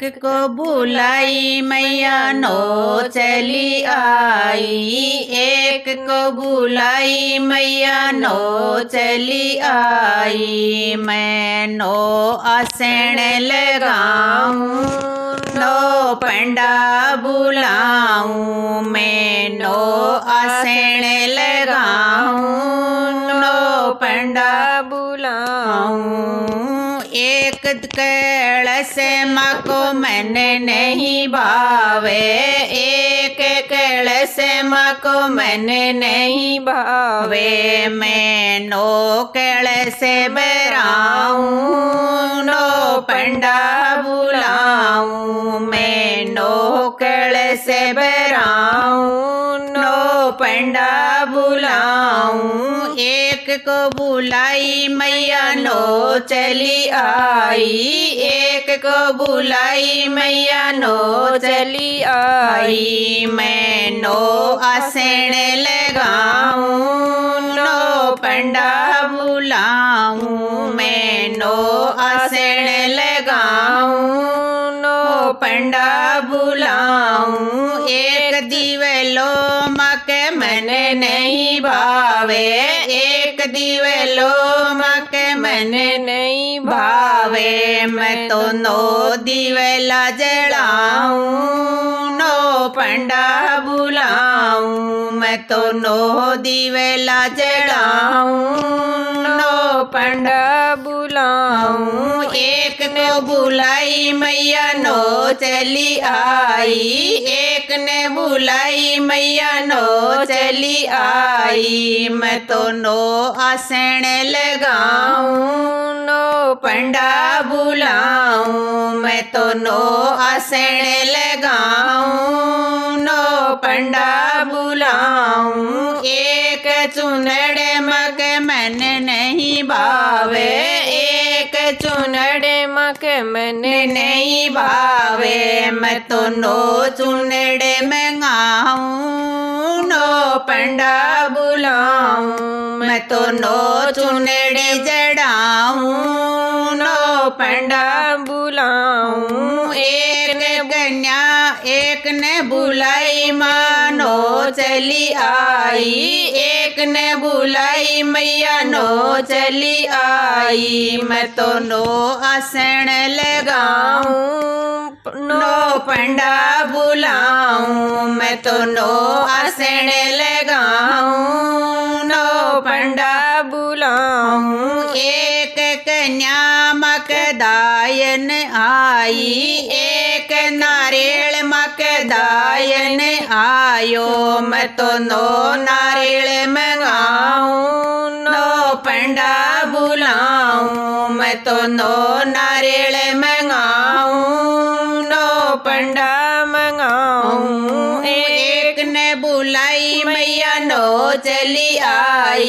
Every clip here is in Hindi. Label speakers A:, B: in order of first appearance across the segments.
A: को बुलाई मैया नो चली आई, एक को बुलाई मैया नो चली आई। मैं नो आसन लगाऊं, नो पंडा बुलाऊं, मैं नो आसन लगाऊं, नो पंडा बुलाऊं। एक कलश माँ को मन नहीं भावे, एक कलश माँ को मन नहीं भावे। मैं नो कलश बराऊं, नो पंडा बुलाऊं, मैं नो कलश बराऊं, नो पंडा बुलाऊं। एक को बुलाई मैया नो चली आई, एक को बुलाई मैया नो चली आई। मैं नो आसन लगाऊं, नो पंडा बुलाऊं, मैं नो आसन लगाऊं, नो पंडा बुलाऊं। एक दिवलो माँ के मन नहीं भावे, एक दिवलो माँ के मन नहीं भावे। मैं तो नो दिवला जलाऊं, नो पंडा बुलाऊं, मैं तो नो दिवला जलाऊं, नो पंडा बुलाऊं। एक ने बुलाई मैया नो चली आई, एक ने बुलाई मैया नो चली आई। मैं तो नो आसन लगाऊं, नो पंडा बुलाऊं, मैं तो नो आसन लगाऊं, नो पंडा बुलाऊं। एक चुनड़े मक मन नहीं भावे, एक चुनड़े मक मन नहीं भावे। मैं तो नो चुनड़े मंगाऊं, नो पंडा बुलाऊं, मैं तो नो चुनड़े जड़ाऊं, नो पंडा बुलाऊं। एक ने कन्या एक ने बुलाई माँ नो चली आई, एक ने बुलाई मैया नो चली आई। मैं तो नो आसन लगाऊं, नो पंडा बुलाऊं, मैं तो नो आसन लगाऊं, नो पंडा बुलाऊं। एक कन्या मकदायन आई, एक नारियल मकदायन आयो। मैं तो नो नारियल मंगाऊं, नो पंडा बुलाऊं, मैं तो नो नारियल मंगाऊं, नो पंडा मंगाऊं। एक ने बुलाई मैया नो चली आई,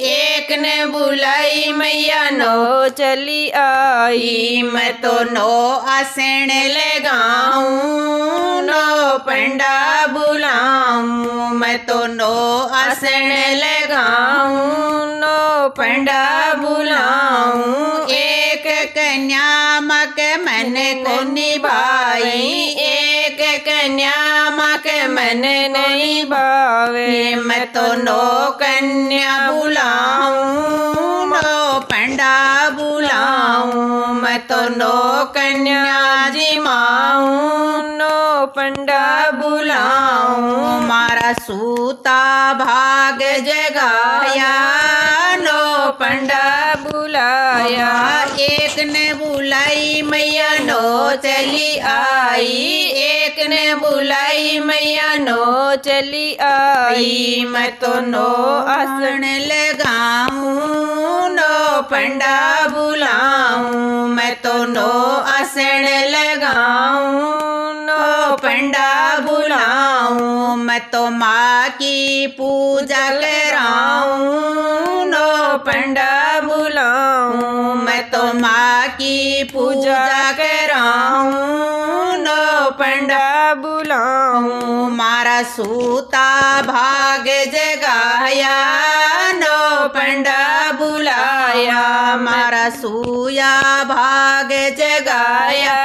A: एक ने बुलाई मैया नो चली आई। मैं तो नो आसन लगाऊं, नो पंडा बुलाऊं, मैं तो नो आसन लगाऊं, नो पंडा बुलाऊं। एक कन्या मक मन को निभाई, एक कन्या मक मन नहीं भावे। मैं तो नो कन्या बुलाऊं, नो पंडा बुलाऊं, मैं तो नो कन्या जिमाऊं, नो पंडा बुलाऊं। मारा सूता भाग जगाया, नो पंडा बुलाया। एक ने बुलाई मैया नो चली आई, एक ने बुलाई मैया नो चली आई। मैं तो नो आसन लगाऊं, नो पंडा बुलाऊं, मैं तो नो आसन लगाऊं, नो पंडा बुलाऊं। मैं तो माँ की पूजा कराऊं, नो पंडा बुलाऊं, मैं तो माँ की पूजा कराऊं, नो पंडा बुलाऊं। मारा सूता भाग जगाया, नो पंडा बुलाया। मारा सूया भाग जगाया,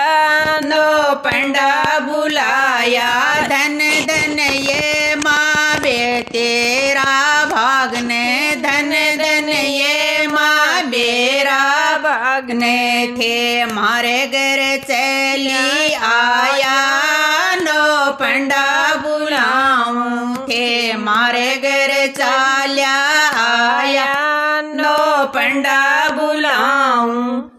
A: नो पंडा बुलाया।
B: धन धन ये माँ बे तेरा भागने, धन धन ये माँ बेरा भागने थे मारे घर चली आया, नो पंडा बुलाऊं थे मारे घर चाल्या आया, नो पंडा बुलाऊं।